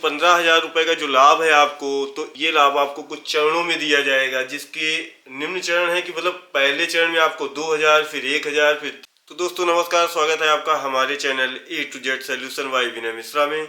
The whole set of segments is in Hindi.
15,000 रुपए का जो लाभ है आपको, तो ये लाभ आपको कुछ चरणों में दिया जाएगा, जिसके निम्न चरण है कि मतलब पहले चरण में आपको 2,000, फिर 1,000, फिर। तो दोस्तों नमस्कार, स्वागत है आपका हमारे channel A to Z solution by Vinay Mishra में।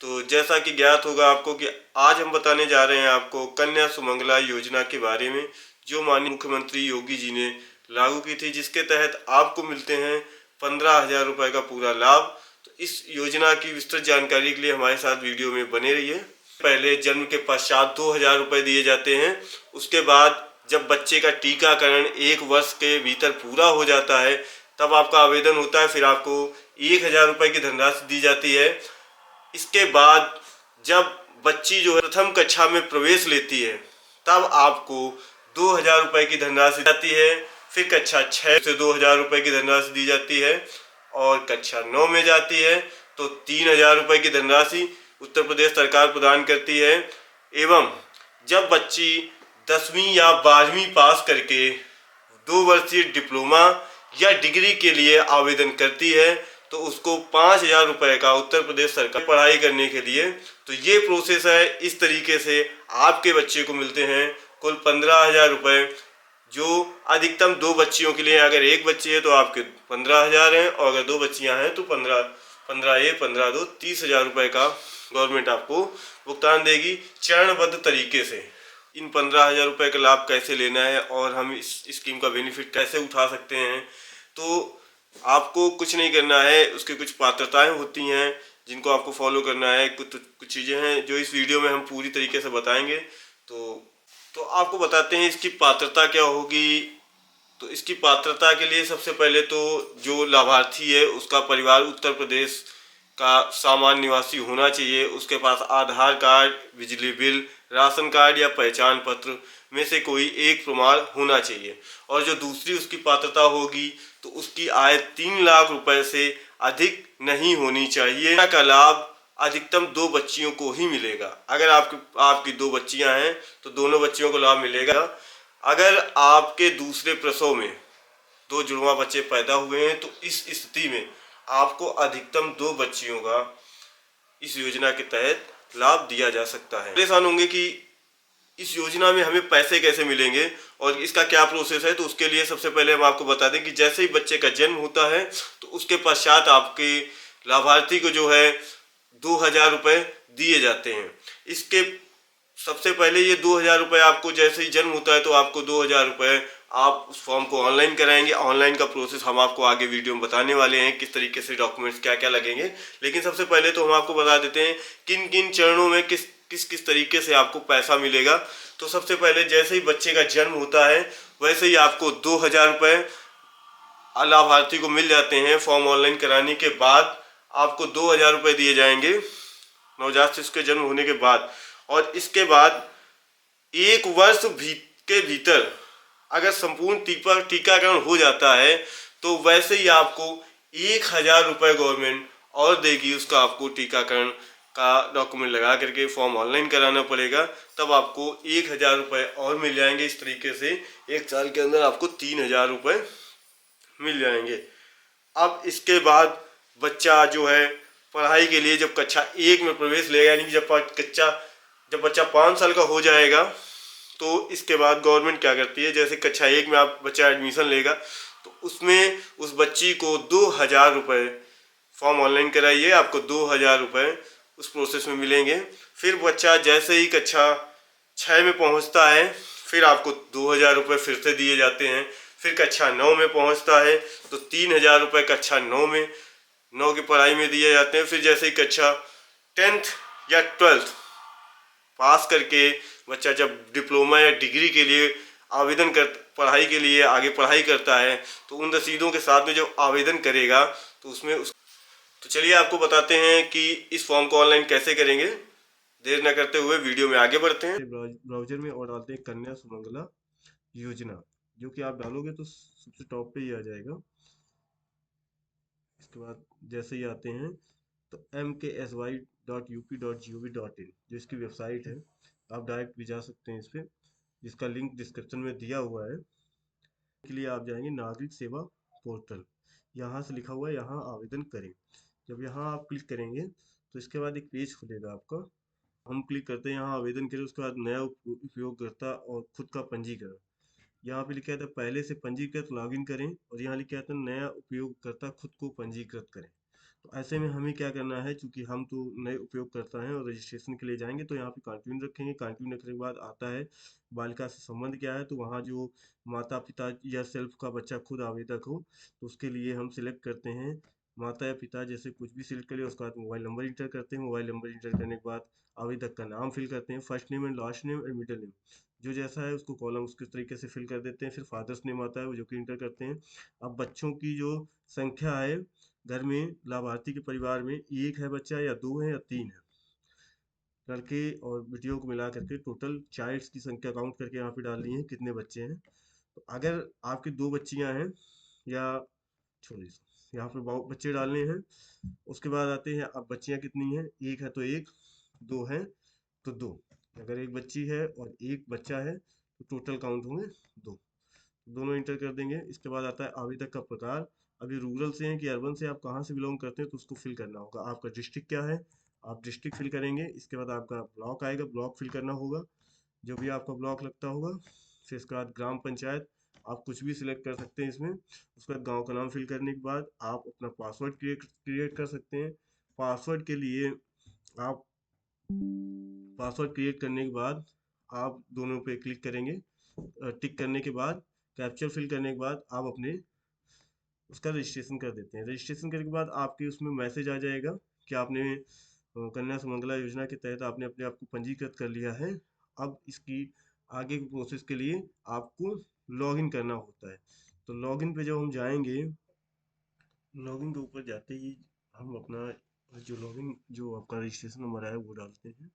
तो जैसा कि ज्ञात होगा आपको कि आज हम बताने जा रहे हैं आपको कन्या सुमंगला योजना के बारे में, जो माननीय मुख्यमंत्री योगी जी ने लागू की थी, जिसके तहत आपको मिलते हैं 15,000 रुपए का पूरा लाभ। तो इस योजना की विस्तृत जानकारी के लिए हमारे साथ वीडियो में बने रहिए। पहले जन्म के पश्चात 2,000 रुपए दिए जाते हैं। उसके बाद जब बच्चे का टीकाकरण 1 वर्ष के भीतर पूरा हो जाता है, तब आपका आवेदन होता है, फिर आपको 1,000 रुपए की धनराशि दी जाती है। इसके बाद जब बच्ची जो है प्रथम कक्षा में प्रवेश लेती है, तब आपको 2,000 रुपए की धनराशि दी जाती है। फिर कक्षा 6 से 2,000 रुपए की धनराशि दी जाती है, और कक्षा 9 में जाती है तो 3,000 रुपए की धनराशि उत्तर प्रदेश सरकार प्रदान करती है। एवं जब बच्ची 10वीं या 12वीं पास करके 2 वर्षीय डिप्लोमा या डिग्री के लिए आवेदन करती है, तो उसको 5,000 रुपए का उत्तर प्रदेश सरकार पढ़ाई करने के लिए। तो ये प्रोसेस है। इस तरीके से आपके बच्चे को मिलते हैं कुल 15,000 रुपए, जो अधिकतम 2 बच्चियों के लिए। अगर एक बच्ची है तो आपके 15,000 हैं, और अगर 2 बच्चियां हैं तो 15 30,000 रुपए का गवर्नमेंट आपको भुगतान देगी चरणबद्ध तरीके से। इन 15,000 रुपए का लाभ कैसे लेना है और हम इस स्कीम का बेनिफिट कैसे उठा सकते हैं, तो आपको कुछ नहीं करना है। उसकी कुछ पात्रताएं होती हैं जिनको आपको फॉलो करना है। कुछ चीज़ें हैं जो इस वीडियो में हम पूरी तरीके से बताएंगे। तो आपको बताते हैं इसकी पात्रता क्या होगी। तो इसकी पात्रता के लिए सबसे पहले तो जो लाभार्थी है उसका परिवार उत्तर प्रदेश का सामान्य निवासी होना चाहिए। उसके पास आधार कार्ड, बिजली बिल, राशन कार्ड या पहचान पत्र में से कोई एक प्रमाण होना चाहिए। और जो दूसरी उसकी पात्रता होगी, तो उसकी आय 3 लाख रुपए से अधिक नहीं होनी चाहिए। का लाभ अधिकतम 2 बच्चियों को ही मिलेगा। अगर आपकी 2 बच्चियां हैं तो दोनों बच्चियों को लाभ मिलेगा। अगर आपके दूसरे प्रसव में 2 जुड़वा बच्चे पैदा हुए हैं, तो इस स्थिति में आपको अधिकतम 2 बच्चियों का इस योजना के तहत लाभ दिया जा सकता है। परेशान होंगे कि इस योजना में हमें पैसे कैसे मिलेंगे और इसका क्या प्रोसेस है। तो उसके लिए सबसे पहले हम आपको बता दें कि जैसे ही बच्चे का जन्म होता है, तो उसके पश्चात आपके लाभार्थी को जो है 2,000 रुपए दिए जाते हैं। इसके सबसे पहले ये 2,000 रुपए आपको जैसे ही जन्म होता है, तो आपको 2,000 रुपए आप उस फॉर्म को ऑनलाइन कराएंगे। ऑनलाइन का प्रोसेस हम आपको आगे वीडियो में बताने वाले हैं, किस तरीके से डॉक्यूमेंट्स क्या क्या लगेंगे। लेकिन सबसे पहले तो हम आपको बता देते हैं किन किन चरणों में किस किस तरीके से आपको पैसा मिलेगा। तो सबसे पहले जैसे ही बच्चे का जन्म होता है, वैसे ही आपको 2,000 रुपए लाभार्थी को मिल जाते हैं। फॉर्म ऑनलाइन कराने के बाद आपको 2,000 रुपए दिए जाएंगे नवजात शिशु के जन्म होने के बाद। और इसके बाद 1 वर्ष के भीतर अगर संपूर्ण टीकाकरण हो जाता है, तो वैसे ही आपको 1,000 रुपए गवर्नमेंट और देगी। उसका आपको टीकाकरण का डॉक्यूमेंट लगा करके फॉर्म ऑनलाइन कराना पड़ेगा, तब आपको 1,000 रुपए और मिल जाएंगे। इस तरीके से 1 साल के अंदर आपको 3,000 रुपए मिल जाएंगे। अब इसके बाद बच्चा जो है पढ़ाई के लिए जब कक्षा 1 में प्रवेश लेगा, यानी कि जब बच्चा 5 साल का हो जाएगा, तो इसके बाद गवर्नमेंट क्या करती है, जैसे कक्षा 1 में आप बच्चा एडमिशन लेगा, तो उसमें उस बच्ची को 2,000 रुपये फॉर्म ऑनलाइन कराइए, आपको 2,000 रुपये उस प्रोसेस में मिलेंगे। फिर बच्चा जैसे ही कक्षा 6 में पहुंचता है, फिर आपको 2,000 रुपये फिर से दिए जाते हैं। फिर कक्षा 9 में पहुंचता है तो 3,000 रुपये कक्षा 9 की पढ़ाई में दिए जाते हैं। फिर जैसे ही कक्षा 10th या 12th पास करके बच्चा जब डिप्लोमा या डिग्री के लिए आवेदन कर पढ़ाई के लिए आगे पढ़ाई करता है, तो उन रसीदों के साथ में जब आवेदन करेगा, तो उसमें तो चलिए आपको बताते हैं कि इस फॉर्म को ऑनलाइन कैसे करेंगे। देर न करते हुए वीडियो में आगे बढ़ते हैं। ब्राउजर में और डालते हैं कन्या सुमंगला योजना, जो कि आप डालोगे तो सबसे टॉप पे ही आ जाएगा। इसके बाद जैसे ही आते हैं तो mksy.up.gov.in जो इसकी वेबसाइट है, आप डायरेक्ट भी जा सकते हैं इस पर, जिसका लिंक डिस्क्रिप्शन में दिया हुआ है। के लिए आप जाएंगे नागरिक सेवा पोर्टल, यहाँ से लिखा हुआ है यहाँ आवेदन करें। जब यहाँ आप क्लिक करेंगे तो इसके बाद एक पेज खुलेगा आपका, हम क्लिक करते हैं यहाँ आवेदन करें, उसके बाद नया उपयोगकर्ता और खुद का पंजीकरण। यहाँ पे लिखा था पहले से पंजीकृत लॉगिन करें, और यहाँ लिखा था नया उपयोगकर्ता खुद को पंजीकृत करें। तो ऐसे में हमें क्या करना है, चूंकि हम तो नए उपयोगकर्ता हैं और रजिस्ट्रेशन के लिए जाएंगे, तो यहाँ पे कंटिन्यू रखेंगे। कंटिन्यू रखने के बाद आता है बालिका से संबंध क्या है, तो वहाँ जो माता पिता या सेल्फ का बच्चा खुद आवेदक हो, तो उसके लिए हम सिलेक्ट करते हैं माता या पिता, जैसे कुछ भी सिलेक्ट करिए। उसके बाद मोबाइल नंबर इंटर करते हैं। मोबाइल नंबर इंटर करने के बाद आवेदक का नाम फिल करते हैं, first name and last name and middle name, जो जैसा है उसको कॉलम उसके तरीके से फिल कर देते हैं। फिर फादर्स नेम आता है वो जो कि इंटर करते हैं। अब बच्चों की जो संख्या है घर में, लाभार्थी के परिवार में एक है बच्चा या दो है या तीन है, लड़के और बेटियों को मिला करके टोटल चाइल्ड्स की संख्या काउंट करके यहाँ पे डालनी है कितने बच्चे हैं। तो अगर आपकी दो बच्चियां हैं, या छोड़िए, यहाँ पे बच्चे डालने हैं। उसके बाद आते हैं अब बच्चियां कितनी हैं, एक है तो एक, दो है तो दो। अगर एक बच्ची है और एक बच्चा है तो टोटल काउंट होंगे दो। दोनों इंटर कर देंगे। इसके बाद आता है आवेदक का प्रकार। अभी रूरल से हैं कि अर्बन से, आप कहाँ से बिलोंग करते हैं, तो उसको फिल करना होगा। आपका डिस्ट्रिक्ट क्या है, आप डिस्ट्रिक्ट फिल करेंगे। इसके बाद आपका ब्लॉक आएगा, ब्लॉक फिल करना होगा, जो भी आपका ब्लॉक लगता होगा। फिर इसके बाद ग्राम पंचायत, आप कुछ भी सिलेक्ट कर सकते हैं इसमें। उसके बाद गांव का नाम फिल करने के बाद आप अपना पासवर्ड क्रिएट कर सकते हैं। पासवर्ड के लिए आप पासवर्ड क्रिएट करने के बाद आप दोनों पे क्लिक करेंगे। टिक करने के बाद कैप्चर फिल करने के बाद आप अपने उसका रजिस्ट्रेशन कर देते हैं। रजिस्ट्रेशन करने के बाद आपके उसमें मैसेज आ जाएगा कि आपने कन्या सुमंगला योजना के तहत आपने अपने आप को पंजीकृत कर लिया है। अब इसकी आगे की प्रोसेस के लिए आपको लॉगिन करना होता है। तो लॉगिन पे जब हम जाएंगे, लॉगिन के ऊपर जाते ही हम अपना जो लॉगिन जो आपका रजिस्ट्रेशन नंबर है वो डालते हैं।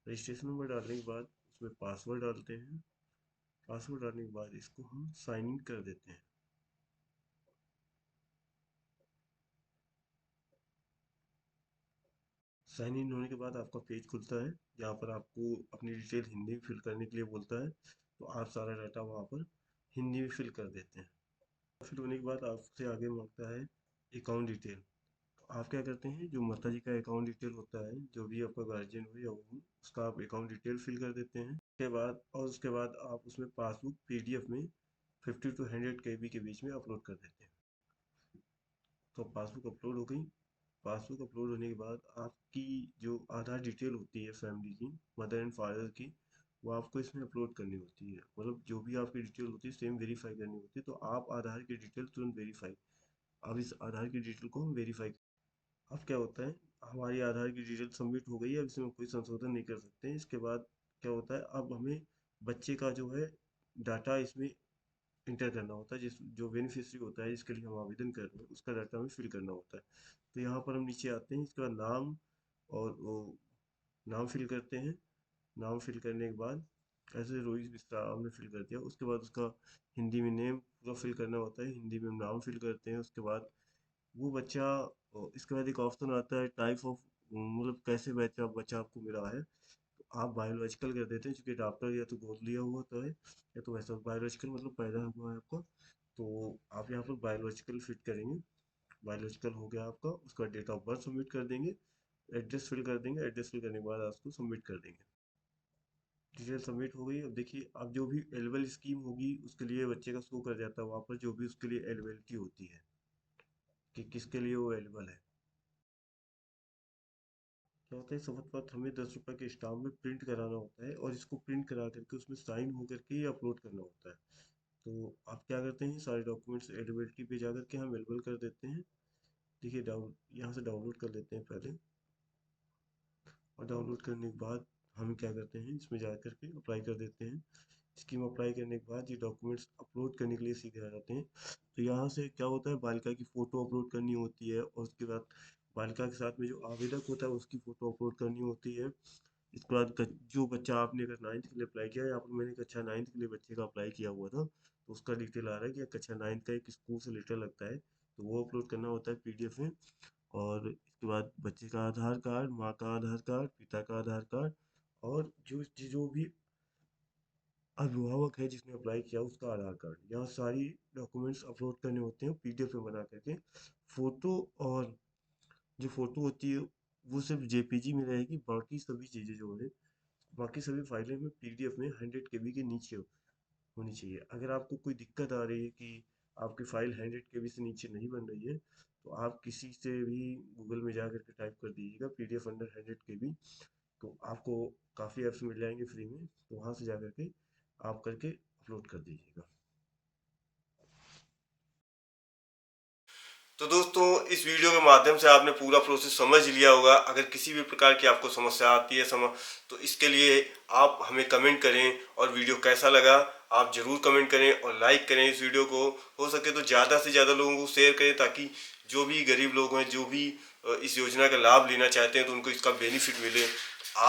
रजिस्ट्रेशन नंबर डालने के बाद उसमें पासवर्ड डालते हैं। पासवर्ड डालने के बाद इसको हम साइन इन कर देते हैं। साइन इन होने के बाद आपका पेज खुलता है, जहाँ पर आपको अपनी डिटेल हिंदी में फिल करने के लिए बोलता है। तो आप सारा डाटा वहाँ पर हिंदी में फिल कर देते हैं। फिल होने के बाद आपसे आगे मांगता है अकाउंट डिटेल। तो आप क्या करते हैं, जो माता जी का अकाउंट डिटेल होता है, जो भी आपका गार्जियन हो या वो हो, उसका आप अकाउंट डिटेल फिल कर देते हैं। उसके बाद आप उसमें पासबुक पीडीएफ में 50 to 100 KB के बीच में अपलोड कर देते हैं। तो पासबुक अपलोड हो गई। पासबुक अपलोड होने के बाद आपकी जो आधार डिटेल होती है फैमिली की, मदर एंड फादर की, वो आपको इसमें अपलोड करनी होती है। मतलब जो भी आपकी डिटेल होती है सेम वेरीफाई करनी होती है। तो आप आधार की डिटेल तुरंत वेरीफाई, अब इस आधार की डिटेल को हम वेरीफाई। अब क्या होता है, हमारी आधार की डिटेल सबमिट हो गई है, अब इसमें कोई संशोधन नहीं कर सकते हैं। इसके बाद क्या होता है, अब हमें बच्चे का जो है डाटा इसमें इंटर करना होता है। जिस जो बेनिफिशियरी होता है जिसके लिए हम आवेदन कर रहे हैं, उसका डाटा हमें फिल करना होता है। तो यहाँ पर हम नीचे आते हैं, इसके बाद नाम और वो नाम फिल करते हैं। नाम फिल करने के बाद ऐसे रोहित मिश्रा हमने फिल कर दिया। उसके बाद उसका हिंदी में नेम पूरा फिल करना होता है, हिंदी में हम नाम फिल करते हैं। उसके बाद वो बच्चा, इसके बाद एक ऑप्शन आता है टाइप ऑफ, मतलब कैसे बच्चा बच्चा आपको मिला है। तो आप बायोलॉजिकल कर देते हैं, क्योंकि डॉक्टर या तो गोद लिया हुआ होता है या तो वैसा बायोलॉजिकल, मतलब पैदा हुआ है आपका। तो आप यहाँ पर बायोलॉजिकल फिट करेंगे। बायोलॉजिकल हो गया आपका। उसका डेट ऑफ बर्थ सबमिट कर देंगे। एड्रेस फिल कर देंगे। एड्रेस फिल करने के बाद आप उसको सबमिट कर देंगे। डिटेल सबमिट हो गई। अब देखिए, अब जो भी एलिजिबल स्कीम होगी उसके लिए बच्चे का शो कर जाता है वहाँ पर, जो भी उसके लिए एलिजिबिलिटी होती है कि किसके लिए वो एलिजिबल है। क्या होता है, शपथ पत्र हमें 10 रुपए के स्टाम्प में प्रिंट कराना होता है, और इसको प्रिंट करा करके उसमें साइन हो करके ही अपलोड करना होता है। तो आप क्या करते हैं, सारे डॉक्यूमेंट्स एलिजिबिलिटी पे जा करके हम एलिजिबल कर देते हैं। देखिए डाउन यहाँ से डाउनलोड कर लेते हैं पहले, और डाउनलोड करने के बाद हम क्या करते हैं, इसमें जा करके अप्लाई कर देते हैं। स्कीम अप्लाई करने के बाद ये डॉक्यूमेंट्स अपलोड करने के लिए सीधे आ जाते हैं। तो यहाँ से क्या होता है, बालिका की फ़ोटो अपलोड करनी होती है, और उसके बाद बालिका के साथ में जो आवेदक होता है उसकी फ़ोटो अपलोड करनी होती है। इसके बाद जो बच्चा आपने अगर 9th के लिए अप्लाई किया है, यहाँ पर मैंने कक्षा 9th के लिए बच्चे का अप्लाई किया हुआ था, तो उसका डिटेल आ रहा है कि कक्षा 9th का एक स्कूल से लेटर लगता है, तो वो अपलोड करना होता है पीडीएफ में। और इसके बाद बच्चे का आधार कार्ड, माँ का आधार कार्ड, पिता का आधार कार्ड, और जो भी अभिभावक है जिसने अप्लाई किया उसका आधार कार्ड, यहाँ सारी डॉक्यूमेंट्स अपलोड करने होते हैं पीडीएफ में बना करके। फोटो, और जो फोटो होती है वो सिर्फ जेपीजी में रहेगी। बाकी सभी चीज़ें जो है, बाकी सभी फाइलें में पीडीएफ में 100 KB के नीचे होनी चाहिए। अगर आपको कोई दिक्कत आ रही है कि आपकी फाइल 100 KB से नीचे नहीं बन रही है, तो आप किसी से भी गूगल में जा करके टाइप कर दीजिएगा पीडीएफ अंडर 100 KB। तो आपको काफ़ी ऐप्स मिल जाएंगे फ्री में, तो वहाँ से जा करके आप करके अपलोड कर दीजिएगा। तो दोस्तों, इस वीडियो के माध्यम से आपने पूरा प्रोसेस समझ लिया होगा। अगर किसी भी प्रकार की आपको समस्या आती है तो इसके लिए आप हमें कमेंट करें, और वीडियो कैसा लगा आप ज़रूर कमेंट करें और लाइक करें इस वीडियो को। हो सके तो ज़्यादा से ज़्यादा लोगों को शेयर करें, ताकि जो भी गरीब लोग हैं, जो भी इस योजना का लाभ लेना चाहते हैं, तो उनको इसका बेनिफिट मिले।